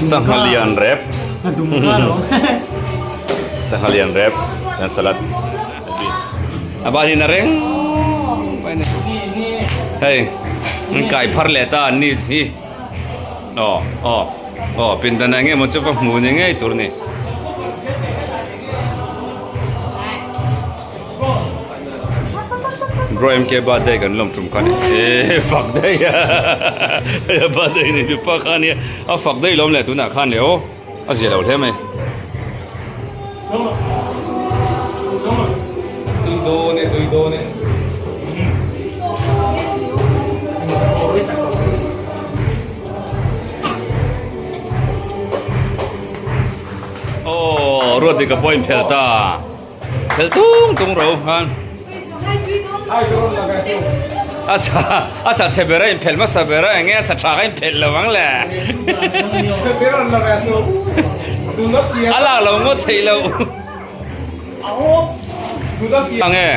Sanghalian wrap. Sanghalian wrap dan salad. Apa ni nareng? Hey, ini kai par leta ni. Oh, pintanangnya mau coba muningnya itu ni. Bro MK badai kan lom tum kan fuck dai ya badai ni tu pa kan ya fuck dai lom le tu na kan le o sia lo the mai tui do ne oh ruột thì cái point phèo ta phèo tung rồi kan asa sebera impel mas sebera nge asa traga impel lawang la ala lo ngot thei lo ange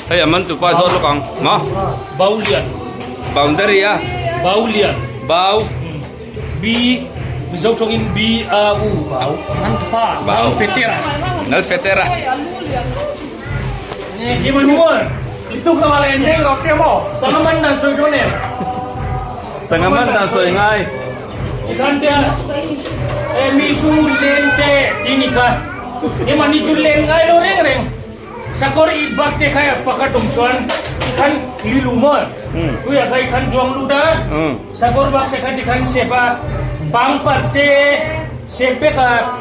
hey aman tu pa so lo kang ma Baulian boundary ya bau bi misal tongin bi au bau mantpa bau fetera nal fetera gimana itu kalau lendeng kok dia mau sangaman dan soy done sangaman dan soy ngai ikan dia misu lente ini kah mani julen ngai lo reng sakor ibak cek kaya fakat umsuan ikan lilumor tu ya kai ikan juang luda sakor bak sekat ikan sepa bang parte sepe ka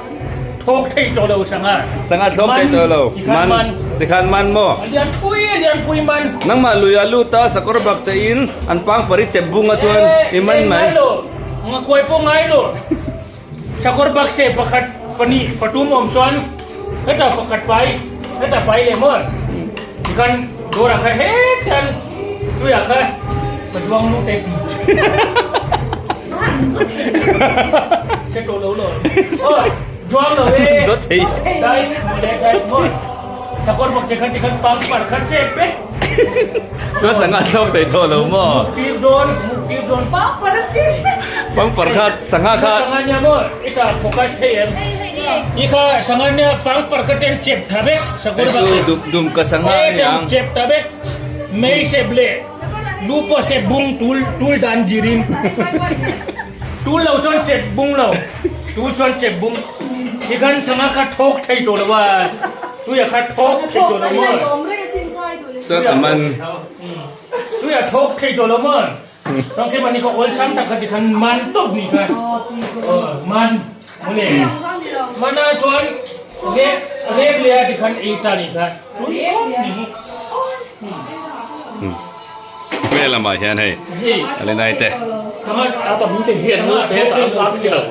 thok thei to lo sangat thok thei to lo man ikan man mo dian pui man nang maluya luta sakor bak chain an pang pari chebunga chuan iman mai nga koi po ngai lo sakor bak se pakat pani patum omsuan kata pakat pai le mo ikan dora kha he dan tu ya kha pejuang lu tek se to lo oh juang lo do thei dai le kai mo sakor bak chekan tikan pang par khat chepe so sangat thok thei to lo mo mukir don pang par chepe pang par khat sanga kha sanganya mo ita fokus thei ika sanganya pang par khat chep thabe sakor bak dum ka sanga yang chep thabe mei se ble lupo se bung tul dan jirin tul lo chon chep bung lo tul chon chep bung ikan sanga kha thok thei to wa tu ya kha thok thei to lo mo so aman tu ya thok thei to lo mo tong ke mani ko ol sam ta kha kan man tok ni ka man mune mana chuan re le ya kan e ta ni ka me la ma hian hei ale nai te kamat ata bu te hian no te ta sa ti lo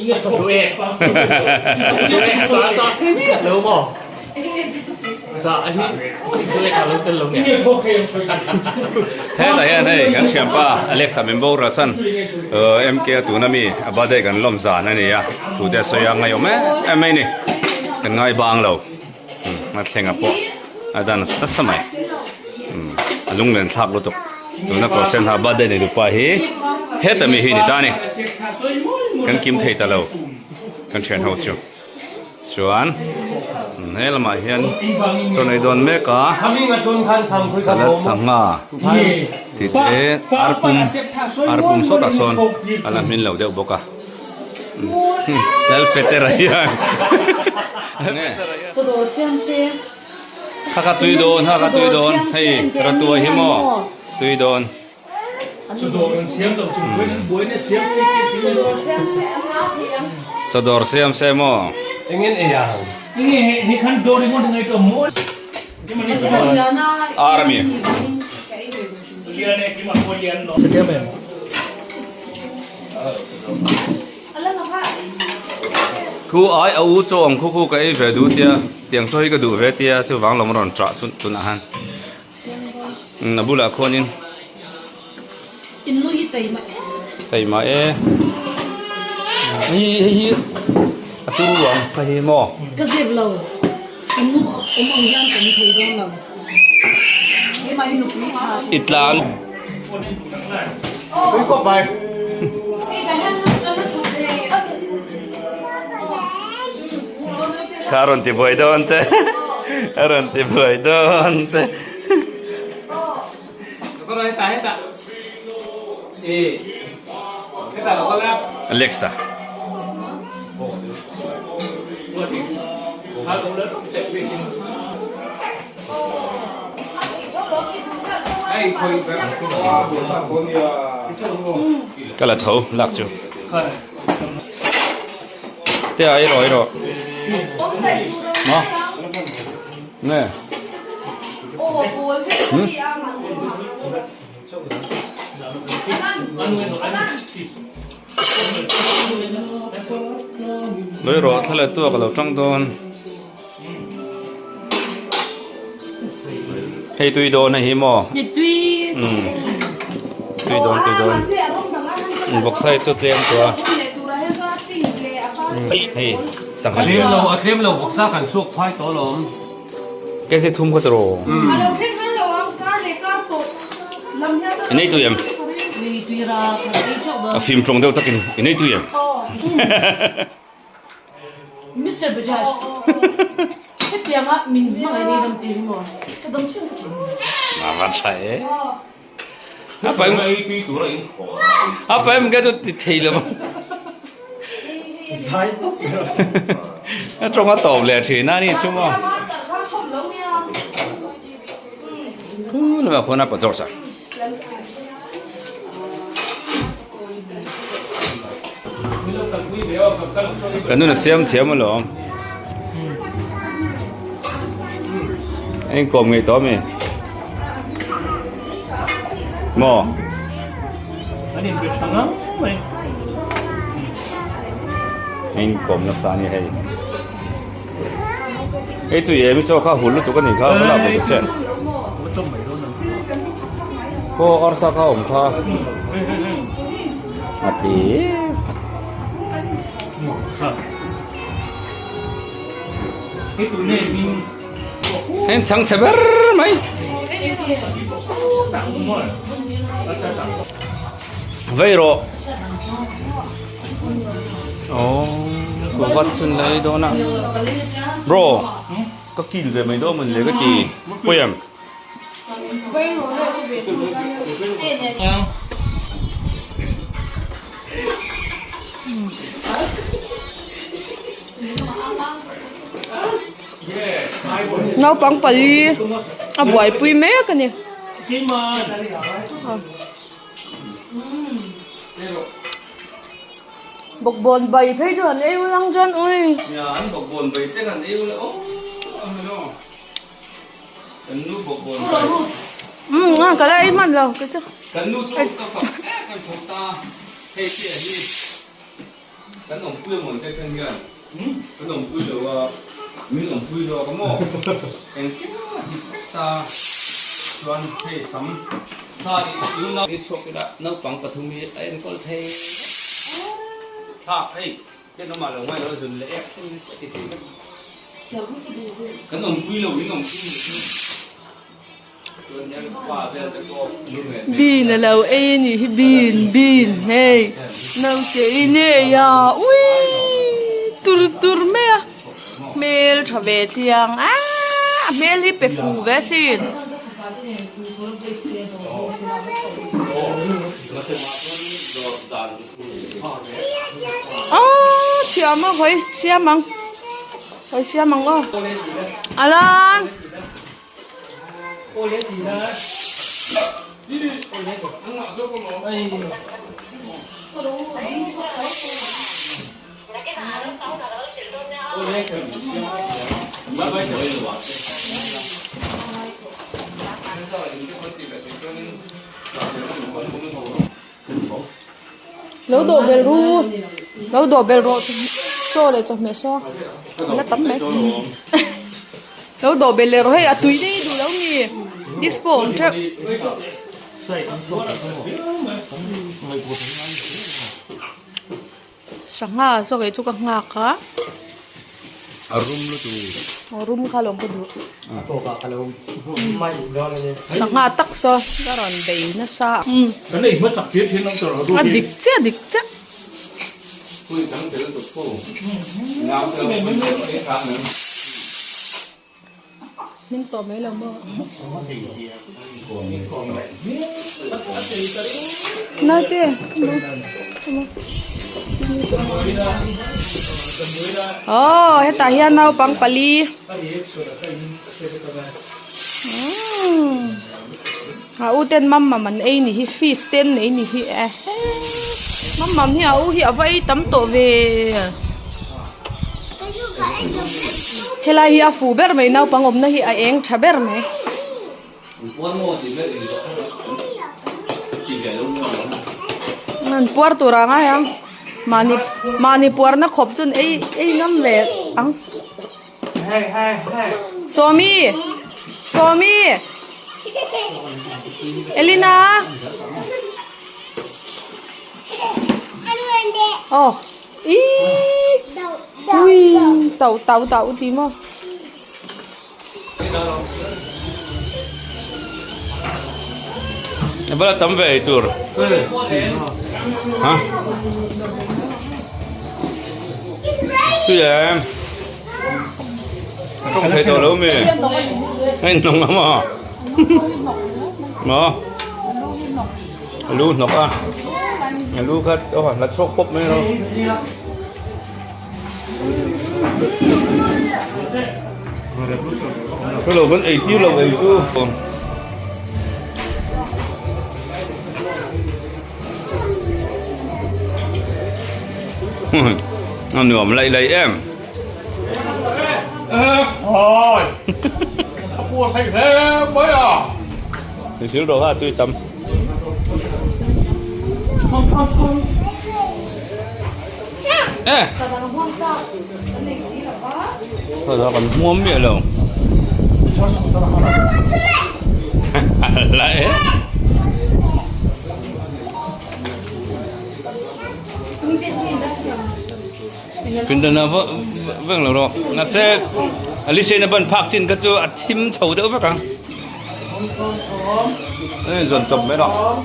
inga so e sa cái biết được không sa anh cái cái lớn tên lớn ni thok thei so kan he la hian hei kan siam pa alexa member ra san em ke tu na mi abade kan lom za na ni ya tu te so ya ngai me em mai ni kan ngai bang lo ma thenga po adan sta samai alung len thak lo tok tu na ko sen ha bade ni du pa hi he ta mi hi ni ta ni kan kim thei ta lo kan chen ho chu chuan he la ma hian so nei don me ka hamin a ton khan sam khu salat sanga ti te arpum so ta son ala min lo deu boka lal fetera ya so do siam se ha ka tui don hei ra tu hi mo tui don so do siam lo chung boi ne siam ni so do siam se amna thiam chodor siam se mo ingin iya ini he kan do ni mo ngai to mo ki mani so army lian ne ki ma ko lian no se tem ala na kha ku ai au chong khu ka e ve du tia tiang so hi ka du ve tia chu wang lom ron tra tu na han na bula khonin in nu hi tai ma tai ma e hi tu ruộng phải mò cái dịp lầu ông giang cũng thấy đó lầu cái máy nục nó hả ít lan Quý có bài Karon ti boy doon se. Karon ti boy doon se. Có đây ta hết ạ. Thì cái ta có lẽ Alexa. ai khơi về Cái là thấu lạc chu. Thế ai rồi. Mà. Nè. Lối rồi thay lại tua cái lẩu trong đồn. Hey tùy đồn này hiểm mò. tùy Tùy đồn. Bọc sai chút tiền của. Hey, sang hành thêm lâu thêm lâu bọc xác hẳn suộc khoai to lắm cái gì thum cái đồ. Này tụi em. tùy ra cái chỗ đó Phim trong đâu tất cả này tụi em. Mr. Bajaj cái tiếng á mình mà cái này đâm tiếng mà cái đâm chưa Mà vẫn phải. Apa em cái đó thì là trong cái tàu lẻ thì na đi chứ mà. Nó mà khôn apa jorsa. Cái nó xem thiam mà lo. Anh cầm người to mày. Mò. anh em biết thằng lắm mày Anh cầm nó sao như vậy? Cái tụi em cho khá hụt lúc tụi cái này khá là bự chuyện. Cô ở sao khá ổn khá? À tí. cái tụi này mình Anh chẳng sẽ bớt mấy. Vậy rồi. Ồ, cô bắt chân lấy đó nè. Bro, có kỳ về mấy đó mình lấy cái gì? Quay em. Nó bằng bì à buổi bì mé cái này kim mà bọc bồn bầy thấy chuẩn yêu lăng chân ơi Nhà anh bọc buồn về thế gần yêu là ô, anh nó. Anh nu bọc buồn về. cái này mình rồi cái chứ Anh nu cho cái phẩm cái chúng ta hay kia đi. Cái nồng quy một cái chân gần. Cái nồng quy được mình nồng quy được có mỏ. Anh kia ta xuân hay sắm. Ta đi yêu nó đi chụp cái đó nó bằng vật thùng mi anh có thấy. Hey, cái nó mà là ngoài nó dừng lẽ cái nồng quy lầu cái nồng quy bin là lâu em nhỉ bin hey nấu chế nè ya ui tur mẹ mẹ trở về chiang mẹ đi về phủ về xin xem mà hỏi xem măng Alan nấu đồ bel ru cho để cho mẹ so nó tắm mẹ nấu đồ bel ru hay túi đi đủ đâu nhỉ dispo chắc sáng à so với chú các ngạc á arum lo tu Rum kalong ko do. Ito ka kalawang may doon niya. Sa nga takso, karon day na sa. cái này mất sặc thiết thì nó trở nó Adik siya. kui tang tel tu ko ngam tel ko ni ka ne Min to may lang mo. Nate. Oh, heta hian nau pang pali. Ha uten mamma man ei ni hi fish ten ei ni hi mamma hi au hi avai tam to ve. Hela hi afu ber mai nau pang om na hi a eng tha ber mai. Nan puar tu ra nga yang mani puar na khop chun ei ngam le ang Somi Elina Oh ui tàu tí mà bala tam ve tur ha tu em không thấy đồ đâu mẹ anh nông lắm à nó lu nó à lu khách là sốt bốc mấy đâu cái lẩu vẫn ấy chứ lẩu ấy chứ nó nhuộm lấy em Thôi. Buồn thành thế mới à. thì xíu đồ ha tôi chấm ê thôi đó còn mua miệng đâu lại Pindah na vâng là rồi, na sẽ Alice na ban park trên cái chỗ thím thầu đỡ vậy cả, dọn chụp mấy đó.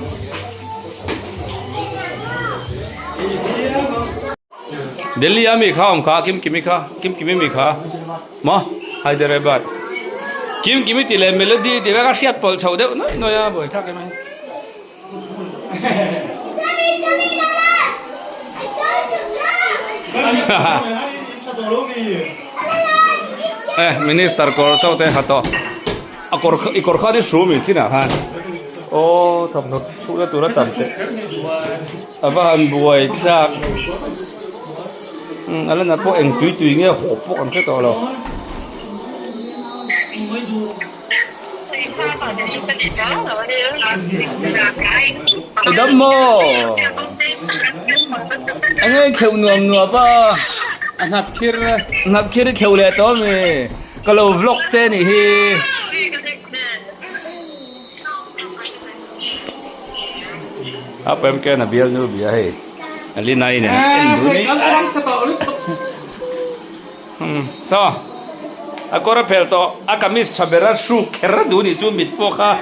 Delhi ami khao không khao, kim kimi mi khao, mà Hyderabad, kim kimi thì là melody thì các siết bol thầu đỡ, nói à buổi thắc cái này. Minister ko chau te hato ikor kha di su mi china han o thom no su ra tu ra tam te aba han buai chak ala na po eng tui nge ho po kan ke to lo đâm mô anh ơi khều nuông ba nạp kia khều lẹ to mày cái lô vlog trên này hi apa em kia là biar nu biar hi ali nai nè em du ni so akora pel to akamis sabera su kera du ni chu mit po kha